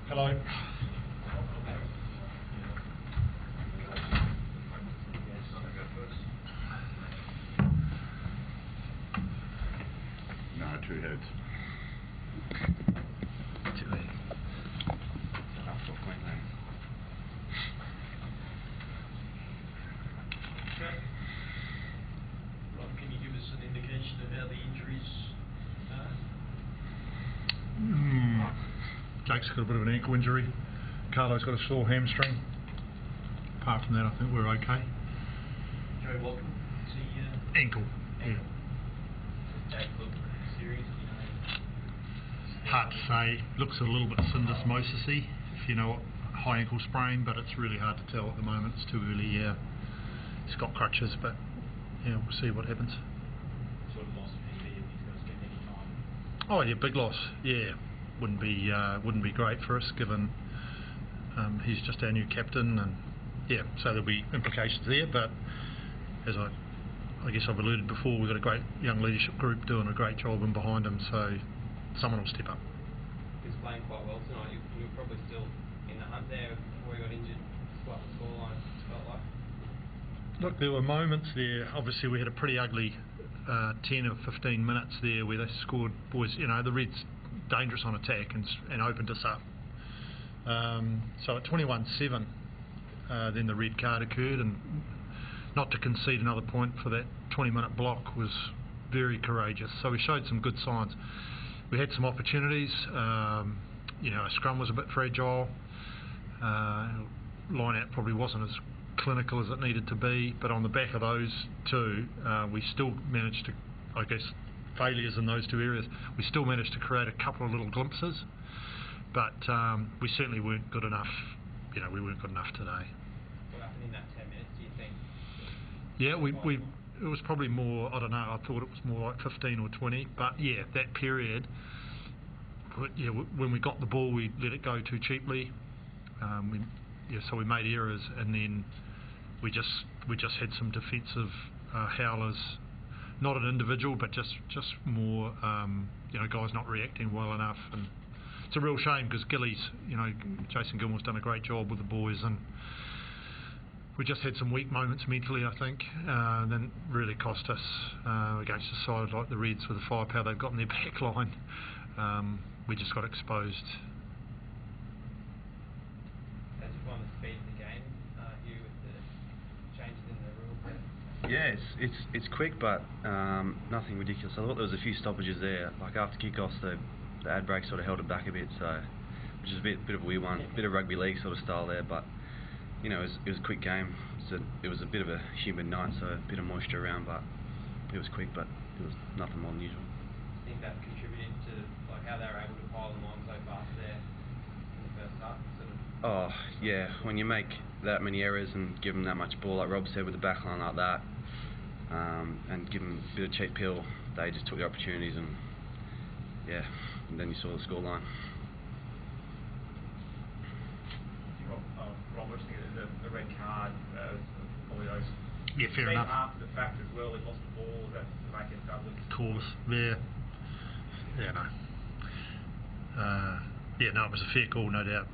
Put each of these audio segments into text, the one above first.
Hello. No, 2 heads. 2 heads. Enough for Queensland. Okay. Rob, can you give us an indication of how the injuries are? Jake's got a bit of an ankle injury. Carlo's got a sore hamstring. Apart from that, I think we're okay. Joe Walton, is he Ankle. Yeah. Jake look serious? Hard to say. Looks a little bit syndesmosis-y, if you know what high ankle sprain, but it's really hard to tell at the moment. It's too early. Yeah, he's got crutches, but yeah, we'll see what happens. Sort of lost PB if he's got to spend any time. Oh yeah, big loss. Yeah, wouldn't be great for us given he's just our new captain, and yeah, so there'll be implications there. But as I guess I've alluded before, we've got a great young leadership group doing a great job and behind him, so someone will step up. He was playing quite well tonight. You were probably still in the hunt there before he got injured, despite the scoreline, felt like. Look, there were moments there. Obviously, we had a pretty ugly 10 or 15 minutes there where they scored. Boys, you know, the Reds dangerous on attack and opened us up. So at 21-7, then the red card occurred, and not to concede another point for that 20-minute block was very courageous. So we showed some good signs. We had some opportunities. You know, our scrum was a bit fragile. Line out probably wasn't as clinical as it needed to be, but on the back of those two, we still managed to, I guess, failures in those two areas, we still managed to create a couple of little glimpses, but we certainly weren't good enough. You know, we weren't good enough today. What happened in that 10 minutes, do you think? Yeah, it was probably more, I don't know, I thought it was more like 15 or 20, but yeah, that period, yeah, when we got the ball, we let it go too cheaply. So we made errors, and then we just had some defensive howlers, not an individual, but just more, you know, guys not reacting well enough, and it's a real shame because Jason Gilmore's done a great job with the boys, and we just had some weak moments mentally, I think, and then really cost us against a side like the Reds with the firepower they've got in their back line. We just got exposed. As you find the speed of the game, Hugh, with the changes in the rules there? Yeah, it's quick, but nothing ridiculous. I thought there was a few stoppages there. Like after kickoffs, the ad break sort of held it back a bit, so which is a bit of a weird one, bit of rugby league sort of style there, but. You know, it was a quick game. It was a bit of a humid night, so a bit of moisture around, but it was quick, but it was nothing more than usual. Do you think that contributed to like how they were able to pile them on so fast there in the first half? Sort of? Oh, yeah. When you make that many errors and give them that much ball, like Rob said, with the back line like that, and give them a bit of cheap pill, they just took the opportunities, and yeah, and then you saw the scoreline. Rob, what's the red card? Probably those. Yeah, fair enough. After the fact as well, he lost the ball. That make it double. Of course, yeah, no. No, it was a fair call, no doubt.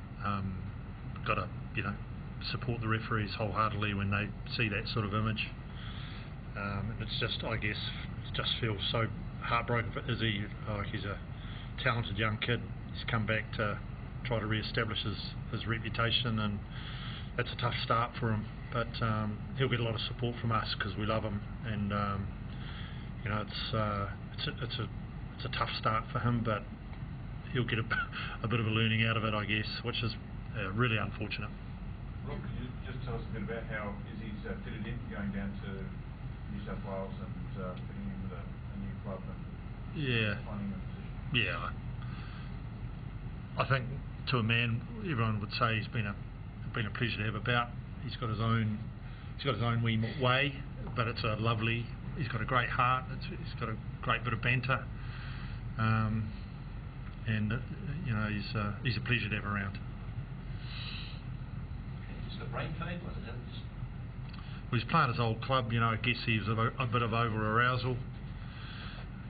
Got to, support the referees wholeheartedly when they see that sort of image. It's just, I guess, it just feels so heartbroken for Izzy. He's a talented young kid. He's come back to try to re-establish his reputation, and that's a tough start for him. But he'll get a lot of support from us because we love him, and it's a tough start for him, but he'll get a bit of a learning out of it, I guess, which is really unfortunate. Rob, can you just tell us a bit about how Izzy's fitted in, going down to New South Wales and fitting in with a new club and finding a position? Yeah, I think to a man, everyone would say he's been a pleasure to have about. He's got his own wee way, but it's a lovely. He's got a great heart. He's got a great bit of banter, and he's a pleasure to have around. Just a brain fade, was it? Well, he's playing his old club. I guess he was a bit of over arousal.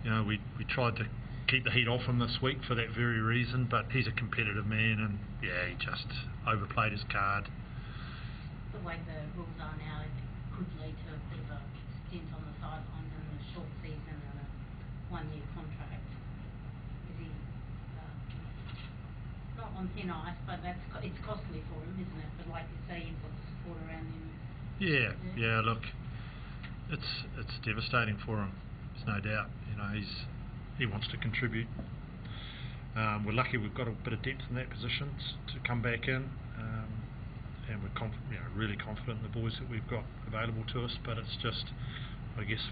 We tried to keep the heat off him this week for that very reason, but he's a competitive man, and yeah, he just overplayed his card. The way the rules are now, it could lead to a bit of a stint on the sidelines and a short season and a one-year contract. Is he not on thin ice, but it's costly for him, isn't it? But like you say, you've got the support around him. Yeah. Look, it's devastating for him. There's no doubt. You know, he wants to contribute. We're lucky we've got a bit of depth in that position to come back in, and we're really confident in the boys that we've got available to us. But it's just, I guess,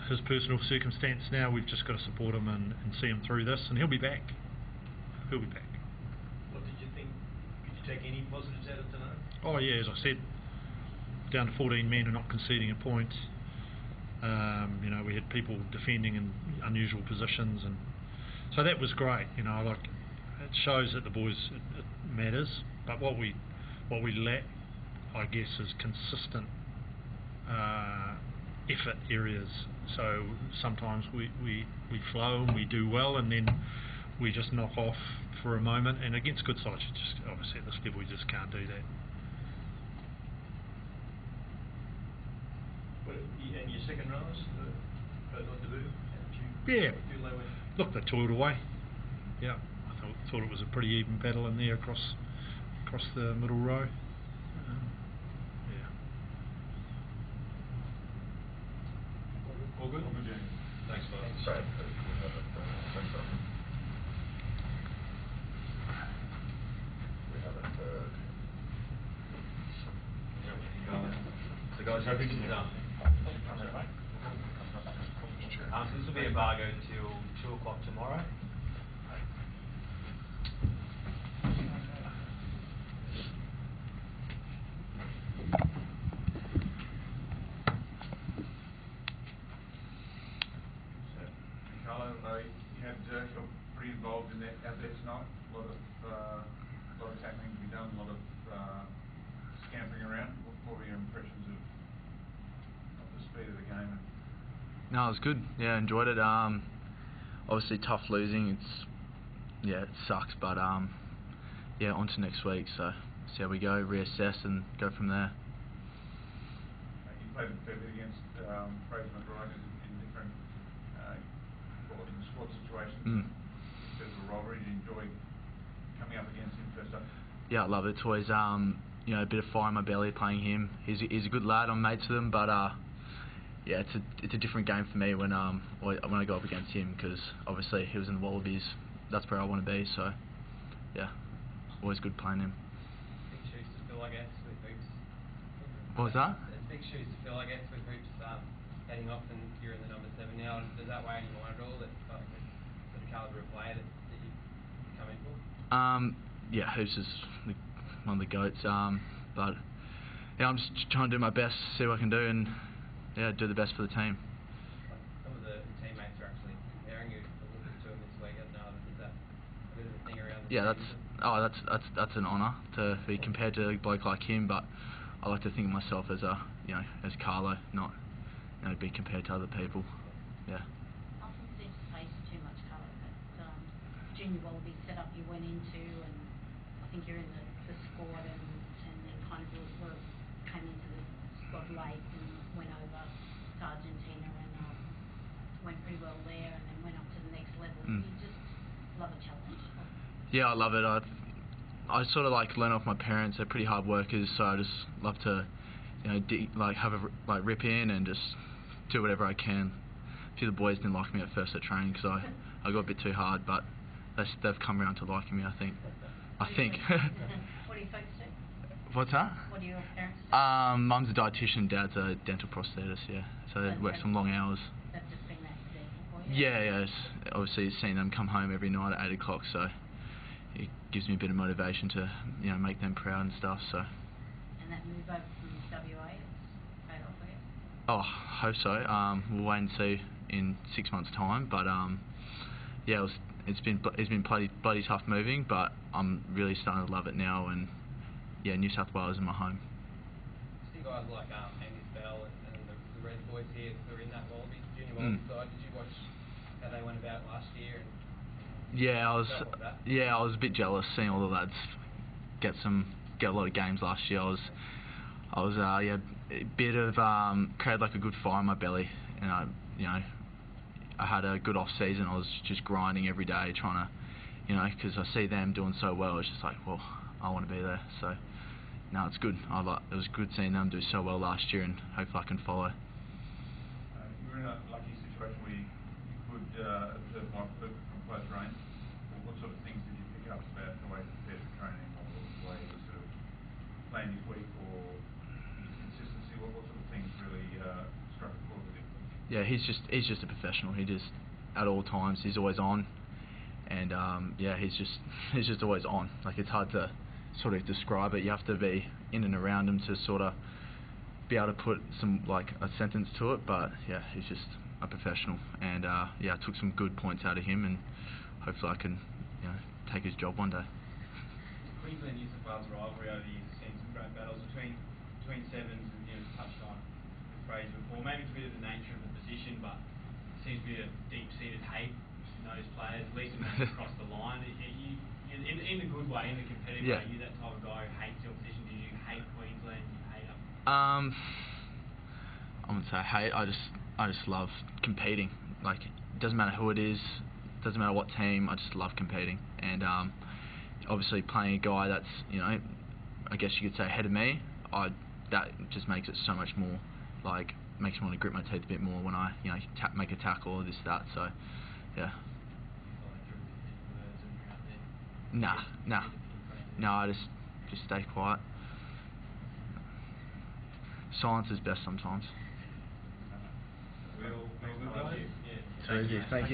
his personal circumstance now. We've just got to support him and see him through this, and he'll be back. What did you think? Could you take any positives out of tonight? Oh yeah, as I said, down to 14 men and not conceding a point. You know, we had people defending in unusual positions, and so that was great. You know, like, it shows that the boys, it matters. But what we lack, I guess, is consistent effort areas. So sometimes we flow and we do well, and then we just knock off for a moment. And against good sides, you just obviously at this level we just can't do that. And your second rowers, both on debut? Yeah. Look, they toiled away. Yeah, I thought it was a pretty even battle in there across the middle row. Yeah. All good? Thanks, Bob. So guys, how big is it done? So this will be embargo till 2 o'clock tomorrow. Carlo, you got pretty involved in that out there tonight. A lot of tackling to be done, a lot of scampering around. What were your impressions of the speed of the game? No, it was good. Yeah, enjoyed it. Obviously tough losing. It sucks, but yeah, on to next week. So see how we go, reassess, and go from there. You played a fair bit against Fraser McBride in different squad situations. In terms of rivalry, did you enjoy coming up against him first up? Yeah, I love it. It's always you know, a bit of fire in my belly playing him. He's a good lad. I'm mates with him, but yeah, it's a different game for me when I go up against him, because obviously he was in the Wallabies. That's where I want to be. So yeah, always good playing him. Big shoes to fill, I guess, with hoops. What was that? It's big shoes to fill, I guess, with hoops. Heading off, and you're in the number 7 now. Does that weigh on your mind at all? That the calibre of player that you come in for? Yeah, hoops is one of the goats. But yeah, I'm just trying to do my best, see what I can do, and yeah, do the best for the team. Some of the teammates are actually comparing you a little bit to him this week. I don't know, is that a bit of a thing around the team? That's an honour to be compared to a bloke like him, but I like to think of myself as as Carlo, not be compared to other people. Yeah. Often seems to face too much colour that junior Wallaby setup you went into, and I think you're in the squad and then kind of came into the squad late and went over to Argentina and went pretty well there, and then went up to the next level. You just love a challenge. Yeah, I love it. I sort of learn off my parents. They're pretty hard workers, so I just love to have a rip in and just do whatever I can. A few of the boys didn't like me at first at training because I got a bit too hard, but they've come around to liking me, I think. What do you folks do? What's that? What do your parents do? Mum's a dietitian, dad's a dental prosthetist, yeah. So they work some long hours. That's just been that example for you? Yeah. Obviously seeing them come home every night at 8 o'clock, so it gives me a bit of motivation to make them proud and stuff. So. And that move over from WA, it's paid off, I guess? Oh, hope so. We'll wait and see in 6 months' time, but yeah, it's been bloody tough moving, but I'm really starting to love it now, and yeah, New South Wales is my home. See guys like Angus Bell and the Red boys here who are in that Wallaby, junior Wallaby side. Did you watch how they went about last year? And Yeah, I was felt like that? I was a bit jealous seeing all the lads get a lot of games last year. I was a bit of created like a good fire in my belly, and I had a good off season. I was just grinding every day, trying to, because I see them doing so well. It's just like, well, I want to be there. So, no, it's good. It was good seeing them do so well last year, and hopefully I can follow. You were in a lucky situation where you could observe Mike from close range. What sort of things did you pick up about the way he prepared for training, or the way he sort of planned his week, or his consistency? What sort of things really struck a chord with him? Yeah, he's just a professional. He just, at all times, he's always on, and he's just always on. Like, it's hard to sort of describe it. You have to be in and around him to sort of be able to put a sentence to it. But yeah, he's just a professional, and I took some good points out of him, and hopefully I can take his job one day. Queensland New South Wales rivalry over the years has seen some great battles between sevens, and touched on with Fraser before. Maybe it's a bit of the nature of the position, but it seems to be a deep-seated hate in those players, at least when they cross the line. In a good way, in a competitive way, you're that type of guy who hates the opposition. Did you hate Queensland? Did you hate them? I wouldn't say hate. I just love competing. Like, it doesn't matter who it is, doesn't matter what team. I just love competing, and obviously playing a guy that's I guess you could say ahead of me. That just makes it so much more, like, makes me want to grit my teeth a bit more when I make a tackle or this that. So yeah. No, I just stay quiet. Silence is best sometimes. Thank you. Thanks,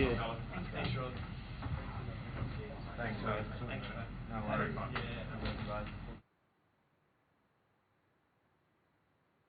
Rod. Thanks, mate.